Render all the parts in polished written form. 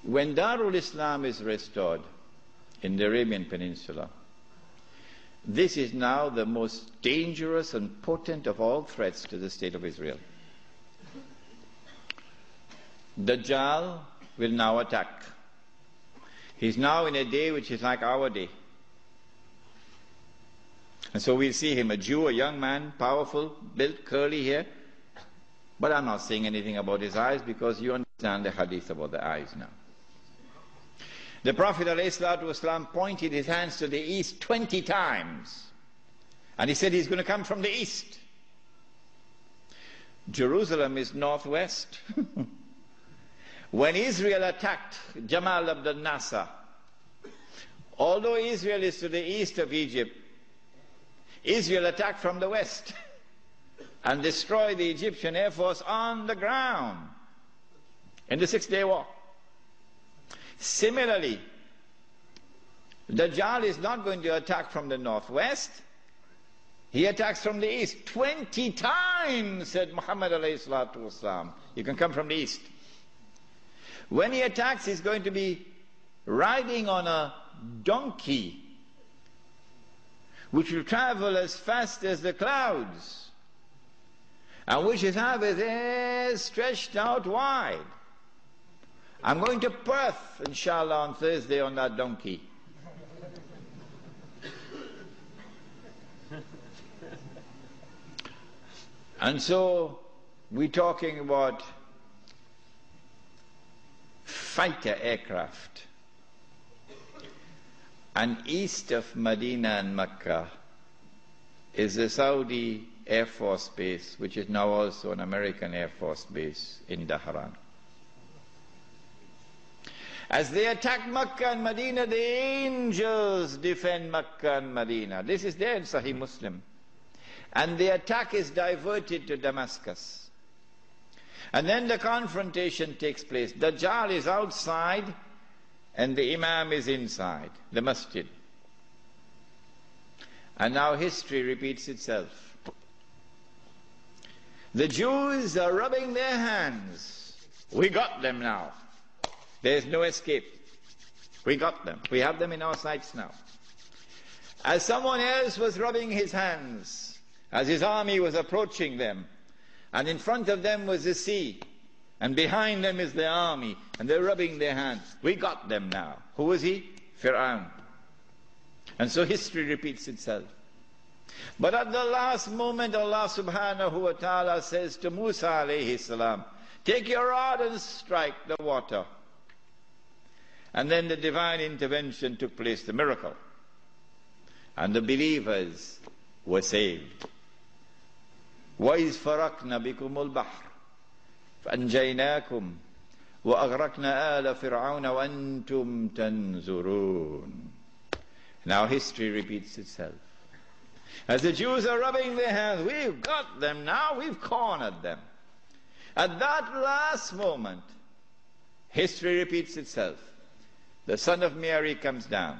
When Darul Islam is restored in the Arabian Peninsula, this is now the most dangerous and potent of all threats to the state of Israel. Dajjal will now attack. He's now in a day which is like our day. And so we'll see him, a Jew, a young man, powerful, built, curly hair. But I'm not saying anything about his eyes because you understand the hadith about the eyes now. The Prophet ﷺ pointed his hands to the east 20 times. And he said he's going to come from the east. Jerusalem is northwest. When Israel attacked Jamal Abdel Nasser, although Israel is to the east of Egypt, Israel attacked from the west and destroyed the Egyptian Air Force on the ground in the Six-Day War. Similarly, Dajjal is not going to attack from the northwest. He attacks from the east. 20 times, said Muhammad alayhi salatu wasalam. You can come from the east. When he attacks, he's going to be riding on a donkey, which will travel as fast as the clouds, and which is have his ears stretched out wide. I'm going to Perth, inshallah, on Thursday on that donkey. And so we're talking about fighter aircraft. And east of Medina and Mecca is the Saudi Air Force Base, which is now also an American Air Force Base in Dhahran. As they attack Mecca and Medina, the angels defend Mecca and Medina. This is there in Sahih Muslim. And the attack is diverted to Damascus. And then the confrontation takes place. Dajjal is outside and the Imam is inside the masjid. And now history repeats itself. The Jews are rubbing their hands. We got them now. There's no escape. We got them. We have them in our sights now. As someone else was rubbing his hands, as his army was approaching them, and in front of them was the sea, and behind them is the army, and they're rubbing their hands. We got them now. Who was he? Fir'aun. And so history repeats itself. But at the last moment, Allah subhanahu wa ta'ala says to Musa alayhi salam, take your rod and strike the water. And then the divine intervention took place, the miracle. And the believers were saved. وَإِذْ فَرَقْنَا بِكُمُ الْبَحْرِ فَأَنْجَيْنَاكُمْ وَأَغْرَقْنَا آلَ فِرْعَوْنَ وَأَنْتُمْ تَنْظُرُونَ. Now history repeats itself. As the Jews are rubbing their hands, we've got them now, we've cornered them. At that last moment, history repeats itself. The son of Mary comes down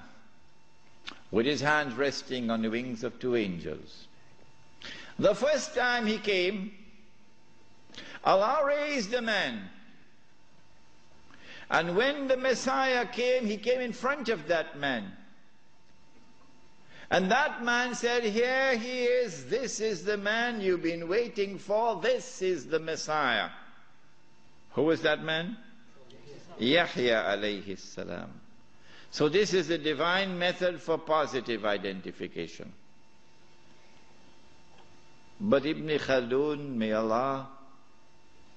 with his hands resting on the wings of two angels. The first time he came, Allah raised a man. And when the Messiah came, he came in front of that man. And that man said, here he is, this is the man you've been waiting for, this is the Messiah. Who was that man? Yahya alayhi salam. So this is the divine method for positive identification. But Ibn Khaldun, may Allah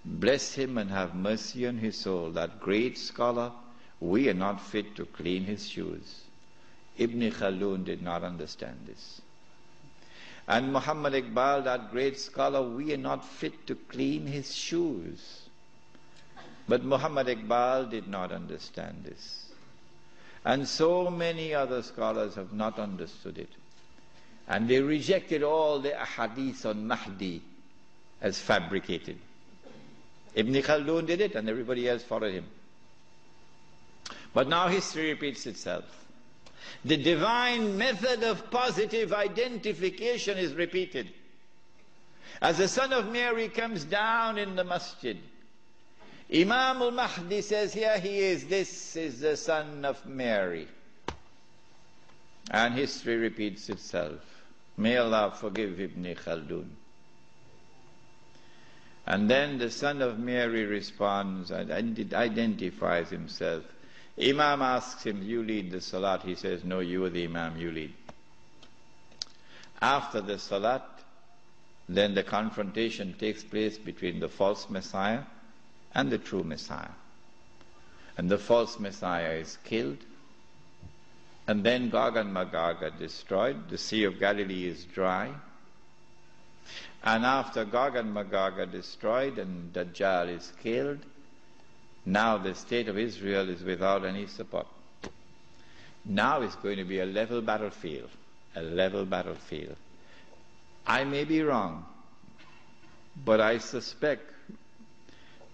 bless him and have mercy on his soul, that great scholar, we are not fit to clean his shoes. Ibn Khaldun did not understand this. And Muhammad Iqbal, that great scholar, we are not fit to clean his shoes. But Muhammad Iqbal did not understand this. And so many other scholars have not understood it. And they rejected all the ahadith on Mahdi as fabricated. Ibn Khaldun did it and everybody else followed him. But now history repeats itself. The divine method of positive identification is repeated. As the son of Mary comes down in the masjid, Imam al-Mahdi says, here he is, this is the son of Mary. And history repeats itself. May Allah forgive Ibn Khaldun. And then the son of Mary responds and identifies himself. Imam asks him, you lead the salat. He says, no, you are the Imam, you lead. After the salat, then the confrontation takes place between the false Messiah and the true Messiah. And the false Messiah is killed. And then Gog and Magog are destroyed. The Sea of Galilee is dry. And after Gog and Magog are destroyed and Dajjal is killed, now the state of Israel is without any support. Now it's going to be a level battlefield. A level battlefield. I may be wrong, but I suspect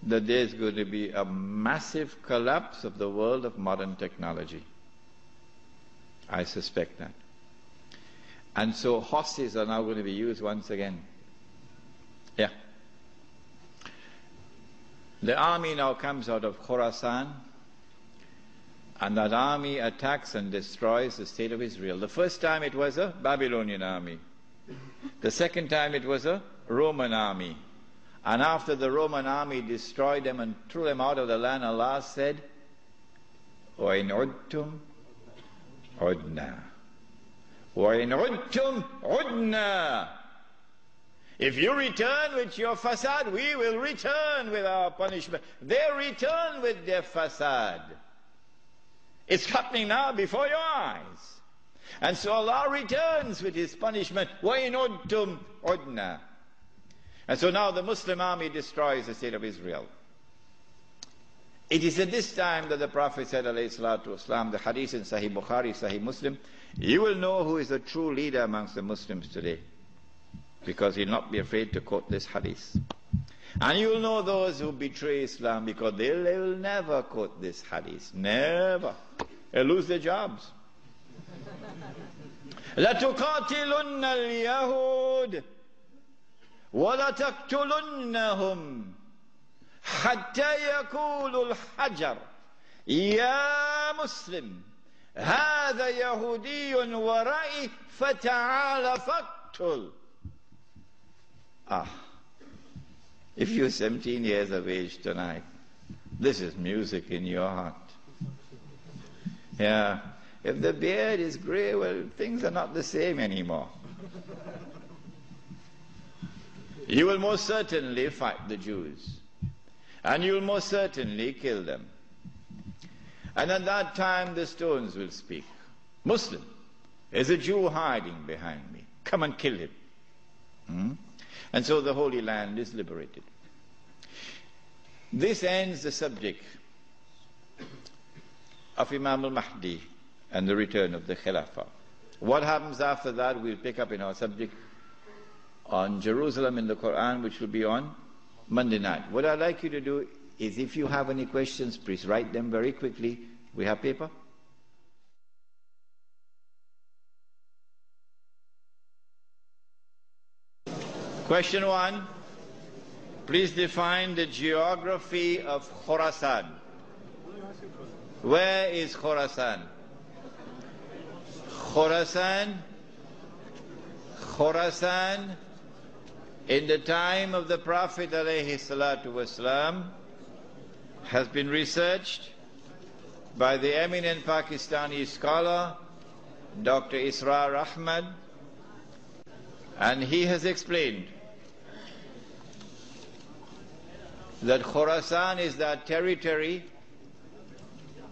that there's going to be a massive collapse of the world of modern technology. I suspect that. And so horses are now going to be used once again. Yeah. The army now comes out of Khorasan, and that army attacks and destroys the state of Israel. The first time it was a Babylonian army. The second time it was a Roman army. And after the Roman army destroyed them and threw them out of the land, Allah said, وَإِنْ عُدْتُمْ عُدْنَا وَإِنْ عُدْتُمْ عُدْنَا. If you return with your fasad, we will return with our punishment. They return with their fasad. It's happening now before your eyes. And so Allah returns with His punishment. وَإِنْ عُدْتُمْ عُدْنَا. And so now the Muslim army destroys the state of Israel. It is at this time that the Prophet said, alayhi salatu wasalam, the hadith in Sahih Bukhari, Sahih Muslim, you will know who is the true leader amongst the Muslims today. Because he'll not be afraid to quote this hadith. And you will know those who betray Islam because they will never quote this hadith. Never. They'll lose their jobs. لَتُقَاتِلُنَّ الْيَهُودِ وَلَتَقْتُلُنَّهُمْ حَتَّى يَقُولُ الْحَجَرُ يَا مُسْلِمْ هَذَا يَهُودِيٌّ وَرَئِي فَتَعَالَ فَاقْتُلْ. If you're 17 years of age tonight, this is music in your heart. Yeah. If the beard is gray, well, things are not the same anymore. You will most certainly fight the Jews. And you will most certainly kill them. And at that time the stones will speak. Muslim, there's a Jew hiding behind me. Come and kill him. And so the Holy Land is liberated. This ends the subject of Imam al-Mahdi and the return of the Khilafah. What happens after that we'll pick up in our subject on Jerusalem in the Quran, which will be on Monday night. What I'd like you to do is, if you have any questions, please write them very quickly. We have paper? Question 1. Please define the geography of Khorasan. Where is Khorasan? Khorasan, in the time of the Prophet ﷺ, has been researched by the eminent Pakistani scholar, Dr. Israr Ahmad, and he has explained that Khorasan is that territory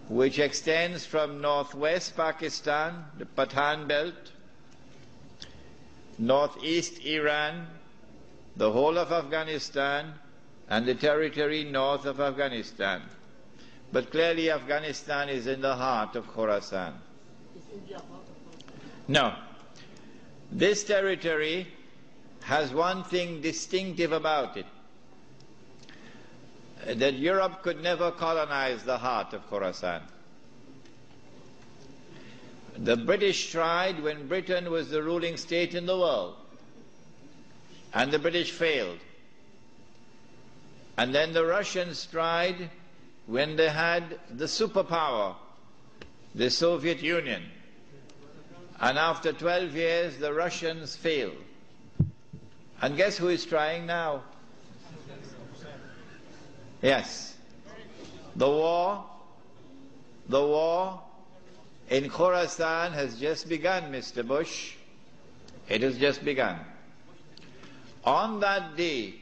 which extends from northwest Pakistan, the Pathan belt, northeast Iran, the whole of Afghanistan, and the territory north of Afghanistan. But clearly Afghanistan is in the heart of Khorasan. No. This territory has one thing distinctive about it, that Europe could never colonize the heart of Khorasan. The British tried when Britain was the ruling state in the world, and the British failed. And then the Russians tried when they had the superpower, the Soviet Union. And after 12 years, the Russians failed. And guess who is trying now? Yes. The war in Khorasan has just begun, Mr. Bush. It has just begun. On that day,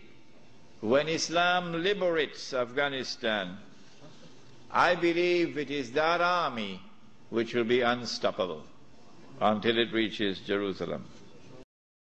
when Islam liberates Afghanistan, I believe it is that army which will be unstoppable until it reaches Jerusalem.